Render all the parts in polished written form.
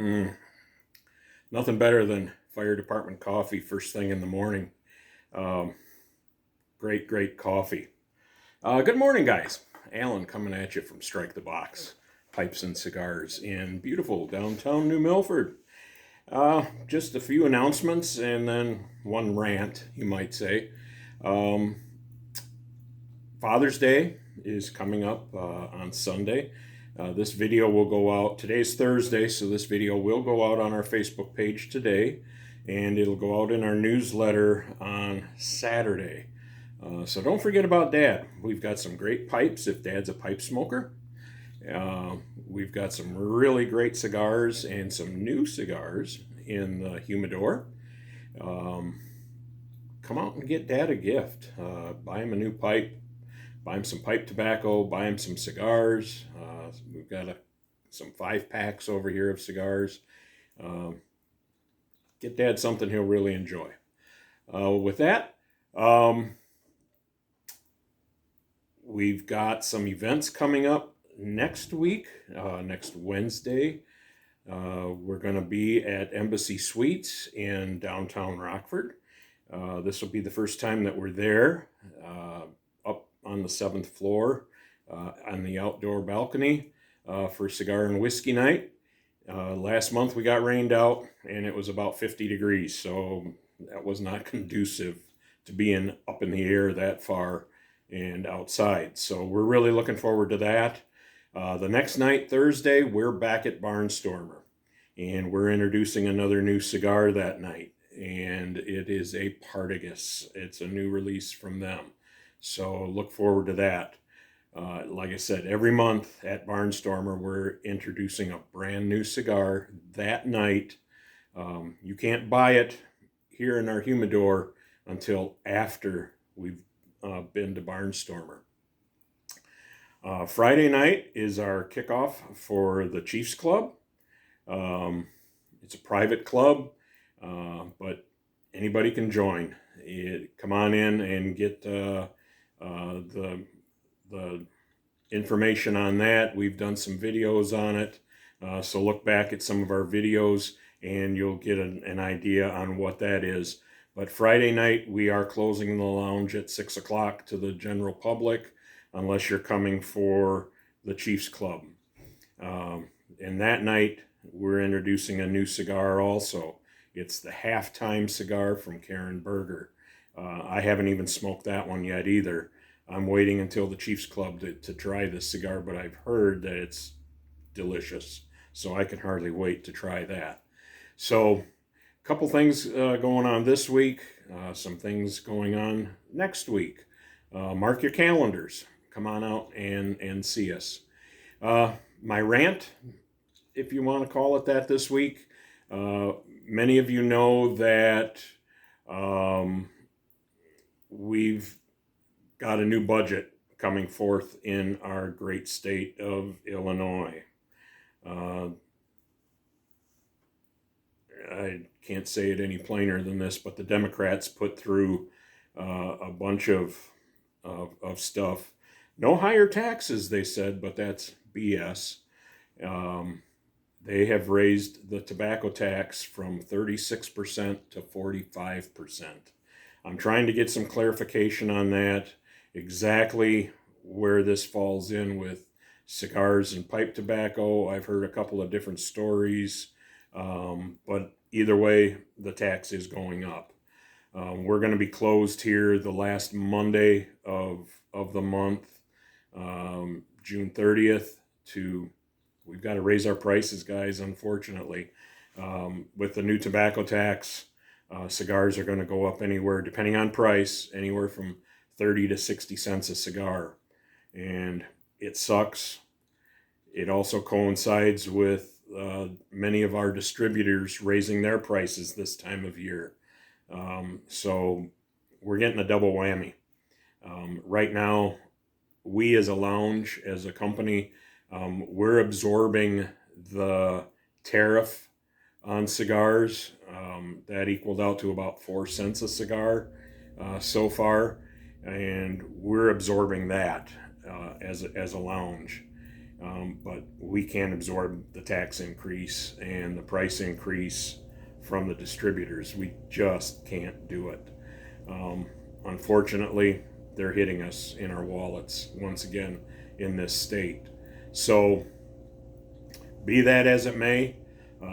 Mm, Nothing better than fire department coffee first thing in the morning. Um, great coffee. Good morning, guys. Alan coming at you from Strike the Box, Pipes and Cigars in beautiful downtown New Milford. Just a few announcements and then one rant, you might say. Um, Father's Day is coming up on Sunday. This video will go out. Today's Thursday, so this video will go out on our Facebook page today, and it'll go out in our newsletter on Saturday. So don't forget about Dad. We've got some great pipes if Dad's a pipe smoker. We've got some really great cigars and some new cigars in the humidor. Come out and get Dad a gift. Buy him a new pipe. Buy him some pipe tobacco, buy him some cigars. We've got some 5-packs over here of cigars. Get Dad something he'll really enjoy. With that, we've got some events coming up next week, next Wednesday. We're going to be at Embassy Suites in downtown Rockford. This will be the first time that we're there. Up on the 7th floor on the outdoor balcony for cigar and whiskey night. Last month we got rained out and it was about 50 degrees, so that was not conducive to being up in the air that far and outside. So we're really looking forward to that. The next night, Thursday, we're back at Barnstormer, and we're introducing another new cigar that night, and it is a Partagas. It's a new release from them. So look forward to that. Like I said, every month at Barnstormer, we're introducing a brand new cigar that night. You can't buy it here in our humidor until after we've been to Barnstormer. Friday night is our kickoff for the Chiefs Club. It's a private club, but anybody can join. Come on in and get the information on that. We've done some videos on it, so look back at some of our videos and you'll get an idea on what that is. But Friday night we are closing the lounge at 6 o'clock to the general public unless you're coming for the Chiefs Club. And that night we're introducing a new cigar also. It's the Halftime cigar from Karen Berger. I haven't even smoked that one yet either. I'm waiting until the Chiefs Club to try this cigar, but I've heard that it's delicious, so I can hardly wait to try that. So, a couple things going on this week, some things going on next week. Mark your calendars. Come on out and see us. My rant, if you want to call it that this week, many of you know that we've got a new budget coming forth in our great state of Illinois. I can't say it any plainer than this, but the Democrats put through a bunch of stuff. No higher taxes, they said, but that's BS. They have raised the tobacco tax from 36% to 45%. I'm trying to get some clarification on that, exactly where this falls in with cigars and pipe tobacco. I've heard a couple of different stories, but either way, the tax is going up. We're going to be closed here the last Monday of the month, June 30th. We've got to raise our prices, guys, unfortunately. With the new tobacco tax, cigars are going to go up anywhere, depending on price, anywhere from 30 to 60 cents a cigar. And it sucks. It also coincides with many of our distributors raising their prices this time of year. So we're getting a double whammy. Right now, we as a lounge, as a company, we're absorbing the tariff on cigars. That equaled out to about 4 cents a cigar so far, and we're absorbing that as a lounge. but we can't absorb the tax increase and the price increase from the distributors. We just can't do it. Unfortunately, they're hitting us in our wallets once again in this state. So, be that as it may,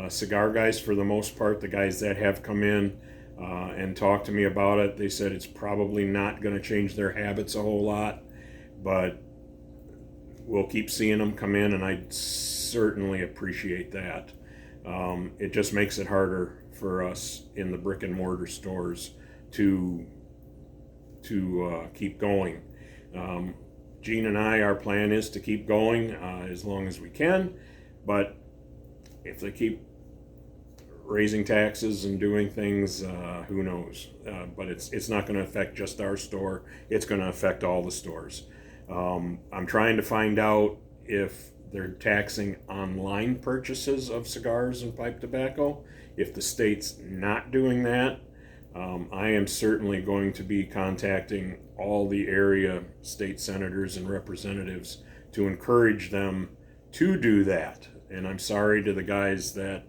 cigar guys, for the most part, the guys that have come in and talked to me about it, they said it's probably not going to change their habits a whole lot, but we'll keep seeing them come in, and I certainly appreciate that. It just makes it harder for us in the brick and mortar stores to keep going. Gene and I, our plan is to keep going as long as we can, but if they keep raising taxes and doing things, who knows? But it's not going to affect just our store. It's going to affect all the stores. I'm trying to find out if they're taxing online purchases of cigars and pipe tobacco. If the state's not doing that, I am certainly going to be contacting all the area state senators and representatives to encourage them to do that. And I'm sorry to the guys that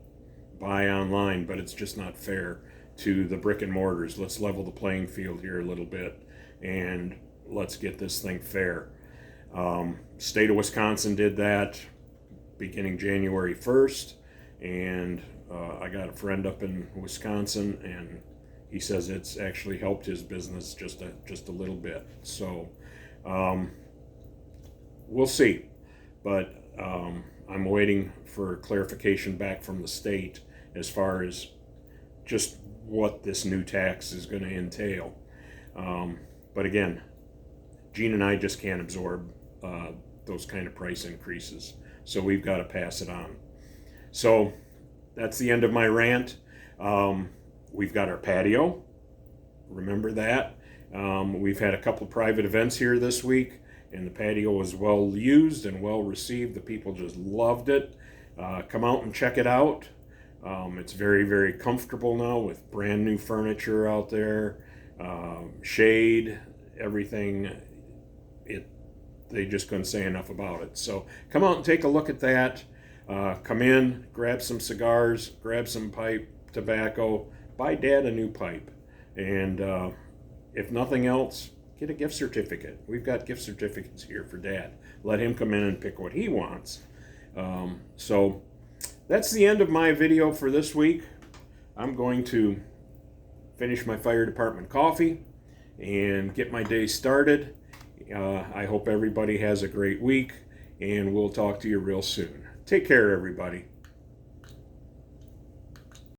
buy online, but it's just not fair to the brick and mortars. Let's level the playing field here a little bit, and let's get this thing fair. State of Wisconsin did that beginning January 1st, and I got a friend up in Wisconsin, and he says it's actually helped his business just a little bit. So we'll see, but I'm waiting for clarification back from the state as far as just what this new tax is going to entail. But again, Gene and I just can't absorb those kind of price increases, so we've got to pass it on. So that's the end of my rant. We've got our patio. Remember that. We've had a couple private events here this week, and the patio was well used and well received. The people just loved it. Come out and check it out. It's very, very comfortable now with brand new furniture out there, shade, everything. They just couldn't say enough about it. So come out and take a look at that. Come in, grab some cigars, grab some pipe tobacco, buy Dad a new pipe, and if nothing else, get a gift certificate. We've got gift certificates here for Dad. Let him come in and pick what he wants. So that's the end of my video for this week. I'm going to finish my fire department coffee and get my day started. I hope everybody has a great week, and we'll talk to you real soon. Take care, everybody.